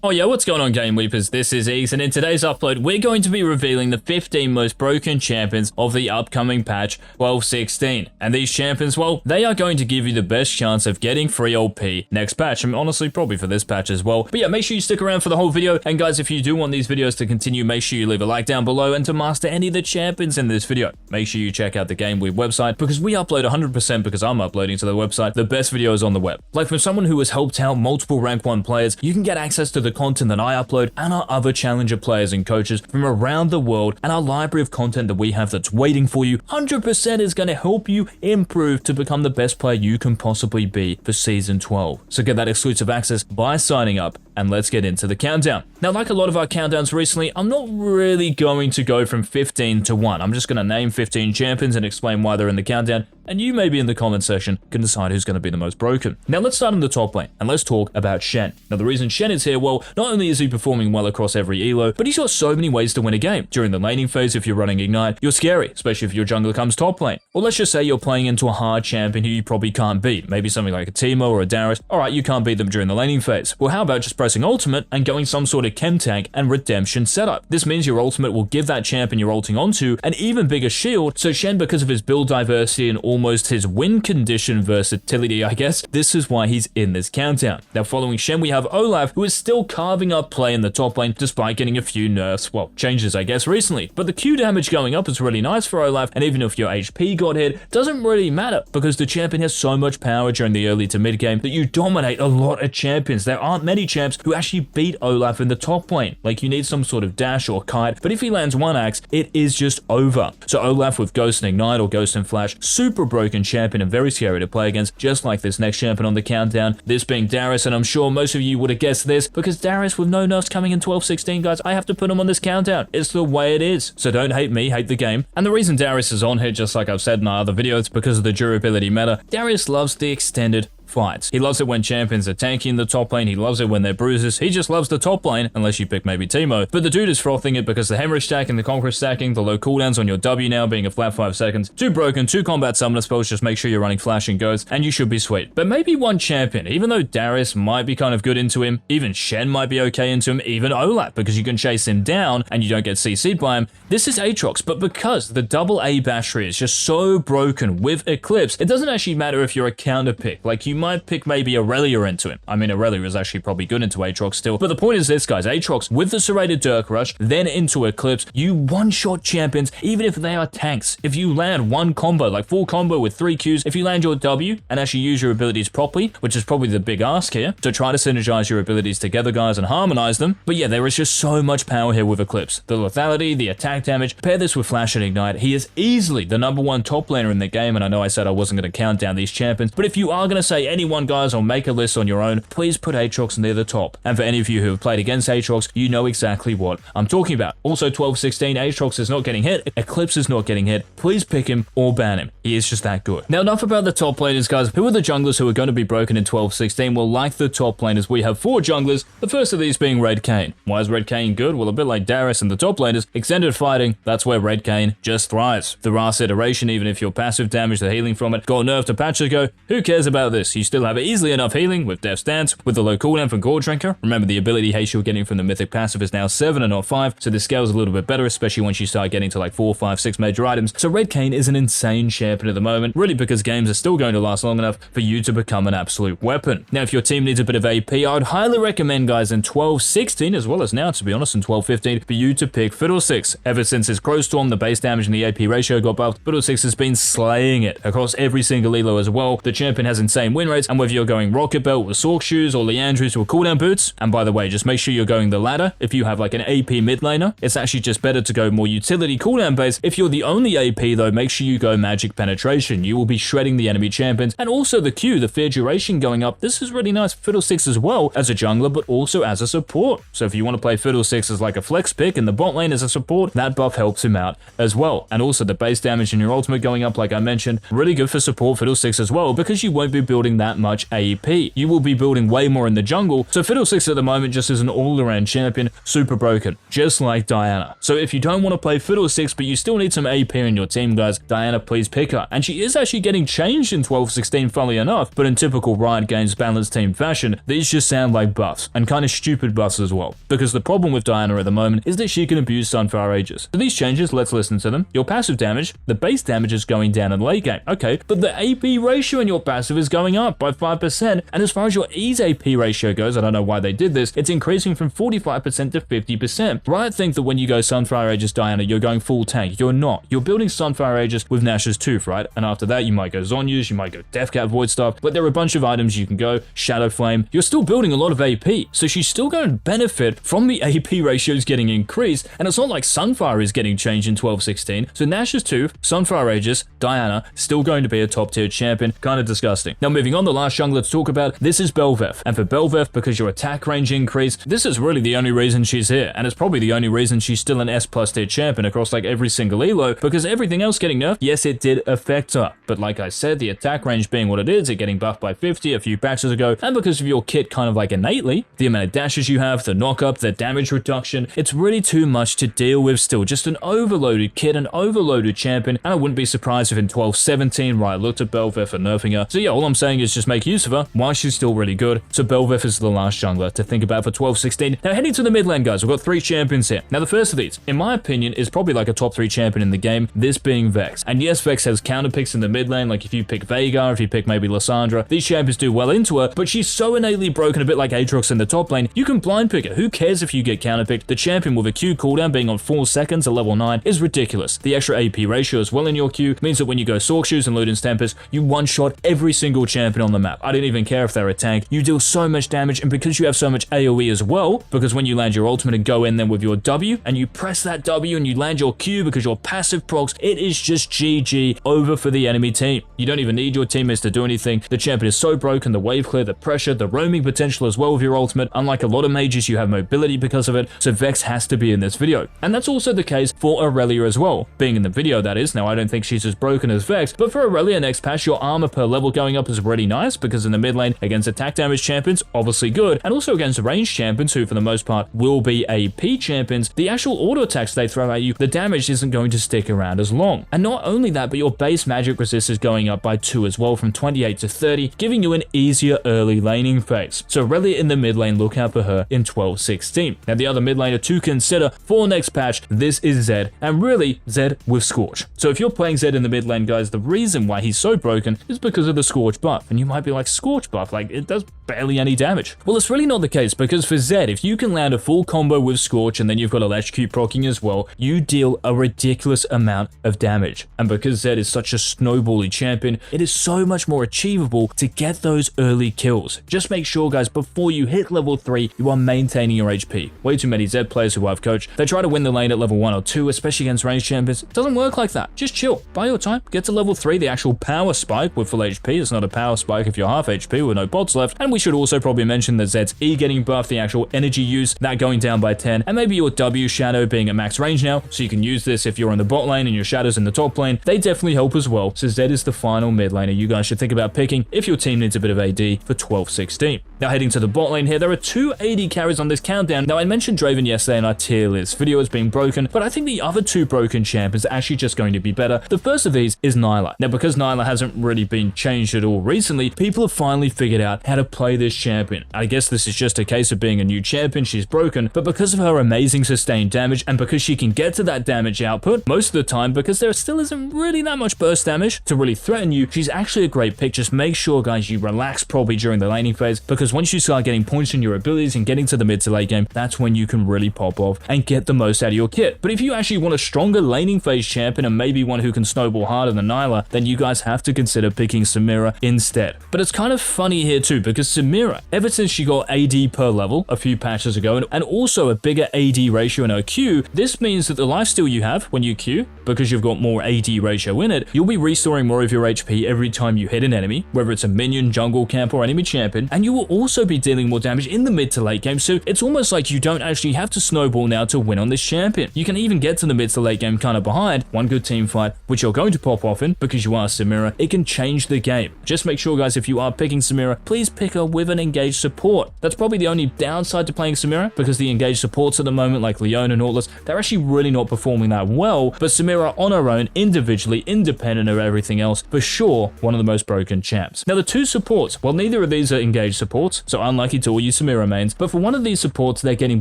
Oh yeah, what's going on, Game Weepers? This is Ease, and in today's upload, we're going to be revealing the 15 most broken champions of the upcoming patch 12.16. And these champions, well, they are going to give you the best chance of getting free OP next patch, and honestly, probably for this patch as well. But yeah, make sure you stick around for the whole video, and guys, if you do want these videos to continue, make sure you leave a like down below, and to master any of the champions in this video, make sure you check out the Game Weep website, because we upload 100%, because I'm uploading to the website, the best videos on the web. Like from someone who has helped out multiple rank 1 players, you can get access to the content that I upload and our other challenger players and coaches from around the world, and our library of content that we have that's waiting for you 100% is going to help you improve to become the best player you can possibly be for season 12. So get that exclusive access by signing up, and let's get into the countdown. Now, like a lot of our countdowns recently, I'm not really going to go from 15 to 1. I'm just going to name 15 champions and explain why they're in the countdown, and you maybe in the comment section can decide who's going to be the most broken. Now let's start in the top lane, and let's talk about Shen. Now the reason Shen is here, well, not only is he performing well across every elo, but he's got so many ways to win a game. During the laning phase, if you're running Ignite, you're scary, especially if your jungler comes top lane. Or let's just say you're playing into a hard champion who you probably can't beat, maybe something like a Teemo or a Darius. Alright, you can't beat them during the laning phase. Well, how about just pressing ultimate and going some sort of chem tank and redemption setup? This means your ultimate will give that champion you're ulting onto an even bigger shield, so Shen, because of his build diversity and almost his win condition versatility, I guess, this is why he's in this countdown. Now following Shen, we have Olaf, who is still carving up play in the top lane despite getting a few nerfs, well, changes I guess recently. But the Q damage going up is really nice for Olaf, and even if your HP got hit, doesn't really matter because the champion has so much power during the early to mid game that you dominate a lot of champions. There aren't many champs who actually beat Olaf in the top lane. Like, you need some sort of dash or kite, but if he lands one axe, it is just over. So Olaf with Ghost and Ignite or Ghost and Flash, super broken champion and very scary to play against, just like this next champion on the countdown, this being Darius, and I'm sure most of you would have guessed this because Darius with no nerfs coming in 12.16, guys, I have to put him on this countdown. It's the way it is. So don't hate me, hate the game. And the reason Darius is on here, just like I've said in our other videos, because of the durability meta. Darius loves the extended fights. He loves it when champions are tanky in the top lane. He loves it when they're bruisers. He just loves the top lane, unless you pick maybe Teemo. But the dude is frothing it because the hemorrhage stack and the conqueror stacking, the low cooldowns on your W now being a flat 5 seconds, 2 broken, 2 combat summoner spells, just make sure you're running flash and ghosts, and you should be sweet. But maybe one champion, even though Darius might be kind of good into him, even Shen might be okay into him, even Olaf, because you can chase him down and you don't get CC'd by him. This is AAtrox, but because the double A battery is just so broken with Eclipse, it doesn't actually matter if you're a counter pick. Like, you might pick maybe Irelia into him. I mean, Irelia is actually probably good into AAtrox still. But the point is this, guys. AAtrox with the serrated Dirk Rush, then into Eclipse, you one-shot champions, even if they are tanks. If you land one combo, like full combo with 3 Qs, if you land your W and actually use your abilities properly, which is probably the big ask here, so try to synergize your abilities together, guys, and harmonize them. But yeah, there is just so much power here with Eclipse. The lethality, the attack damage, pair this with Flash and Ignite. He is easily the #1 top laner in the game, and I know I said I wasn't going to count down these champions, but if you are going to say anyone, guys, or make a list on your own, please put AAtrox near the top. And for any of you who have played against AAtrox, you know exactly what I'm talking about. Also, 12.16, AAtrox is not getting hit, Eclipse is not getting hit. Please pick him or ban him. He is just that good. Now, enough about the top laners, guys. Who are the junglers who are going to be broken in 12.16? Well, like the top laners, we have 4 junglers, the first of these being Red Kayn. Why is Red Kayn good? Well, a bit like Darius and the top laners, extended fighting, that's where Red Kayn just thrives. The Ras iteration, even if your passive damage, the healing from it, got nerfed a patch ago, who cares about this? You still have easily enough healing with Death's Dance, with the low cooldown from Gore Drinker. Remember, the ability haste you're getting from the mythic passive is now 7 and not 5, so this scales a little bit better, especially once you start getting to like 4, 5, 6 major items. So Red Kayn is an insane champion at the moment, really because games are still going to last long enough for you to become an absolute weapon. Now, if your team needs a bit of AP, I would highly recommend, guys, in 12.16, as well as now, to be honest, in 12.15, for you to pick Fiddlesticks. Ever since his Crow Storm, the base damage and the AP ratio got buffed, Fiddlesticks has been slaying it across every single elo as well. The champion has insane win rates, and whether you're going Rocket Belt with Sork Shoes or Leandrews with cooldown boots, and by the way, just make sure you're going the ladder. If you have like an AP mid laner, it's actually just better to go more utility cooldown base. If you're the only AP though, make sure you go magic penetration. You will be shredding the enemy champions, and also the Q, the fear duration going up. This is really nice for Fiddlesticks as well as a jungler, but also as a support. So if you want to play Fiddlesticks as like a flex pick in the bot lane as a support, that buff helps him out as well. And also the base damage in your ultimate going up, like I mentioned, really good for support Fiddlesticks as well, because you won't be building building that much AP. You will be building way more in the jungle. So Fiddlesticks at the moment just is an all-around champion, super broken, just like Diana. So if you don't want to play Fiddlesticks, but you still need some AP in your team, guys, Diana, please pick her. And she is actually getting changed in 12-16, funnily enough, but in typical Riot Games balanced team fashion, these just sound like buffs, and kind of stupid buffs as well. Because the problem with Diana at the moment is that she can abuse Sunfire Aegis. So these changes, let's listen to them. Your passive damage, the base damage is going down in late game. Okay, but the AP ratio in your passive is going up by 5%. And as far as your EZ AP ratio goes, I don't know why they did this, it's increasing from 45% to 50%. Riot think that when you go Sunfire Aegis Diana, you're going full tank. You're not. You're building Sunfire Aegis with Nash's Tooth, right? And after that, you might go Zhonya's, you might go Deathcat Void Staff, but there are a bunch of items you can go, Shadow Flame. You're still building a lot of AP, so she's still going to benefit from the AP ratios getting increased, and it's not like Sunfire is getting changed in 12-16, so Nash's Tooth, Sunfire Aegis, Diana, still going to be a top tier champion. Kind of disgusting. Now moving on, the last jungler to talk about, this is Bel'Veth, and for Bel'Veth, because your attack range increased, this is really the only reason she's here, and it's probably the only reason she's still an S+ tier champion across like every single elo, because everything else getting nerfed, yes, it did affect her, but like I said, the attack range being what it is, it getting buffed by 50 a few patches ago, and because of your kit kind of like innately, the amount of dashes you have, the knock up, the damage reduction, it's really too much to deal with still, just an overloaded kit, an overloaded champion, and I wouldn't be surprised if in 12-17, Riot looked at Bel'Veth for nerfing her. So yeah, all I'm saying is just make use of her while she's still really good. So Bel'Veth is the last jungler to think about for 12-16. Now heading to the mid lane, guys, we've got 3 champions here. Now the first of these, in my opinion, is probably like a top 3 champion in the game, this being Vex. And yes, Vex has counter picks in the mid lane, like if you pick Veigar, if you pick maybe Lissandra, these champions do well into her, but she's so innately broken, a bit like AAtrox in the top lane, you can blind pick her. Who cares if you get counter picked? The champion with a Q cooldown being on 4 seconds at level 9 is ridiculous. The extra AP ratio as well in your Q means that when you go Sorkshoes and Luden's Tempest, you one-shot every single champion on the map. I don't even care if they're a tank. You deal so much damage, and because you have so much AoE as well, because when you land your ultimate and go in then with your W, and you press that W and you land your Q because your passive procs, it is just GG over for the enemy team. You don't even need your teammates to do anything. The champion is so broken, the wave clear, the pressure, the roaming potential as well with your ultimate. Unlike a lot of mages, you have mobility because of it, so Vex has to be in this video. And that's also the case for Irelia as well, being in the video that is. Now I don't think she's as broken as Vex, but for Irelia next patch, your armor per level going up is really nice, because in the mid lane against attack damage champions, obviously good, and also against ranged champions who for the most part will be AP champions, the actual auto attacks they throw at you, the damage isn't going to stick around as long. And not only that, but your base magic resist is going up by 2 as well, from 28 to 30, giving you an easier early laning phase. So Irelia in the mid lane, look out for her in 12-16. Now the other mid laner to consider for next patch, this is Zed, and really Zed with Scorch. So if you're playing Zed in the mid lane, guys, the reason why he's so broken is because of the Scorch buff, and you might be like, Scorch buff, like it does barely any damage. Well, it's really not the case, because for Zed, if you can land a full combo with Scorch and then you've got electrocute proccing as well, you deal a ridiculous amount of damage. And because Zed is such a snowbally champion, it is so much more achievable to get those early kills. Just make sure, guys, before you hit level 3, you are maintaining your HP. Way too many Zed players who I've coached, they try to win the lane at level 1 or 2, especially against ranged champions. It doesn't work like that. Just chill. Buy your time. Get to level 3, the actual power spike with full HP. It's not a power spike if you're half HP with no pods left. And we should also probably mention that Zed's E getting buffed, the actual energy use, that going down by 10, and maybe your W shadow being at max range now, so you can use this if you're in the bot lane and your shadow's in the top lane. They definitely help as well. So Zed is the final mid laner you guys should think about picking if your team needs a bit of AD for 12-16. Now heading to the bot lane here, there are 2 AD carries on this countdown. Now I mentioned Draven yesterday in our tier list video as being broken, but I think the other 2 broken champions are actually just going to be better. The first of these is Nilah. Now because Nilah hasn't really been changed at all recently, people have finally figured out how to play this champion. I guess this is just a case of being a new champion, she's broken, but because of her amazing sustained damage and because she can get to that damage output most of the time, because there still isn't really that much burst damage to really threaten you, she's actually a great pick. Just make sure, guys, you relax probably during the laning phase, because once you start getting points in your abilities and getting to the mid to late game, that's when you can really pop off and get the most out of your kit. But if you actually want a stronger laning phase champion and maybe one who can snowball harder than Nilah, then you guys have to consider picking Samira instead. But it's kind of funny here too, because Samira, ever since she got AD per level a few patches ago, and also a bigger AD ratio in her Q, this means that the lifesteal you have when you Q, because you've got more AD ratio in it, you'll be restoring more of your HP every time you hit an enemy, whether it's a minion, jungle camp, or enemy champion, and you will also be dealing more damage in the mid to late game, so it's almost like you don't actually have to snowball now to win on this champion. You can even get to the mid to late game kind of behind one good team fight, which you're going to pop off in because you are Samira. It can change the game. Just make sure, guys, if you are picking Samira, please pick her with an engaged support. That's probably the only downside to playing Samira, because the engaged supports at the moment, like Leon and Atlas, they're actually really not performing that well, but Samira on her own, individually, independent of everything else, for sure, one of the most broken champs. Now, the two supports, well, neither of these are engaged supports, so unlucky to all you Samira mains, but for one of these supports, they're getting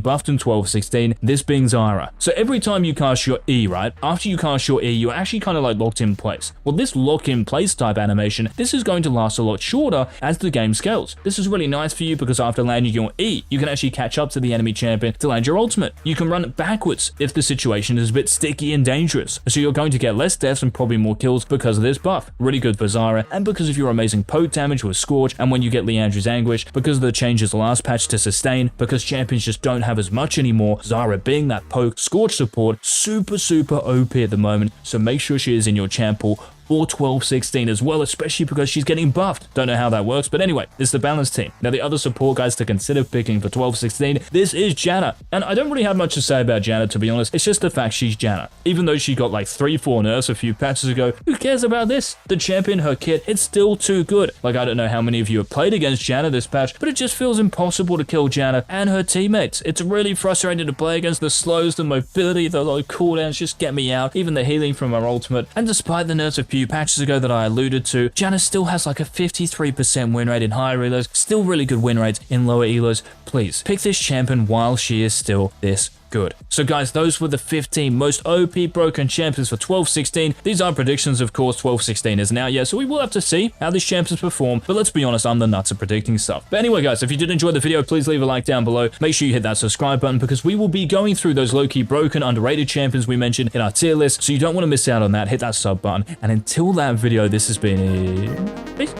buffed in 12-16, this being Zyra. So every time you cast your E, right, after you cast your E, you're actually kind of like locked in place. Well, this lock in place type animation, this is going to last a lot shorter as the game scales. This is really nice for you because after landing your E, you can actually catch up to the enemy champion to land your ultimate. You can run backwards if the situation is a bit sticky and dangerous. So you're going to get less deaths and probably more kills because of this buff. Really good for Zyra, and because of your amazing poke damage with Scorch, and when you get Leandra's Anguish, because of the changes last patch to sustain, because champions just don't have as much anymore, Zyra being that poke, Scorch support, super OP at the moment, so make sure she is in your champ pool for 12-16 as well, especially because she's getting buffed. Don't know how that works, but anyway, it's the balanced team. Now, the other support guys to consider picking for 12-16, this is Janna. And I don't really have much to say about Janna, to be honest. It's just the fact she's Janna. Even though she got like 3-4 nerfs a few patches ago, who cares about this? The champion, her kit, it's still too good. Like, I don't know how many of you have played against Janna this patch, but it just feels impossible to kill Janna and her teammates. It's really frustrating to play against. The slows, the mobility, the low cooldowns just get me out. Even the healing from her ultimate. And despite the nerfs a few patches ago that I alluded to, Janna still has like a 53% win rate in higher elos, still really good win rates in lower elos. Please pick this champion while she is still this good. So guys, those were the 15 most OP broken champions for 12-16. These are predictions, of course. 12-16 isn't out yet, so we will have to see how these champions perform, but let's be honest, I'm the nuts at predicting stuff. But anyway, guys, if you did enjoy the video, please leave a like down below. Make sure you hit that subscribe button, because we will be going through those low-key broken, underrated champions we mentioned in our tier list, so you don't want to miss out on that. Hit that sub button, and until that video, this has been... Peace.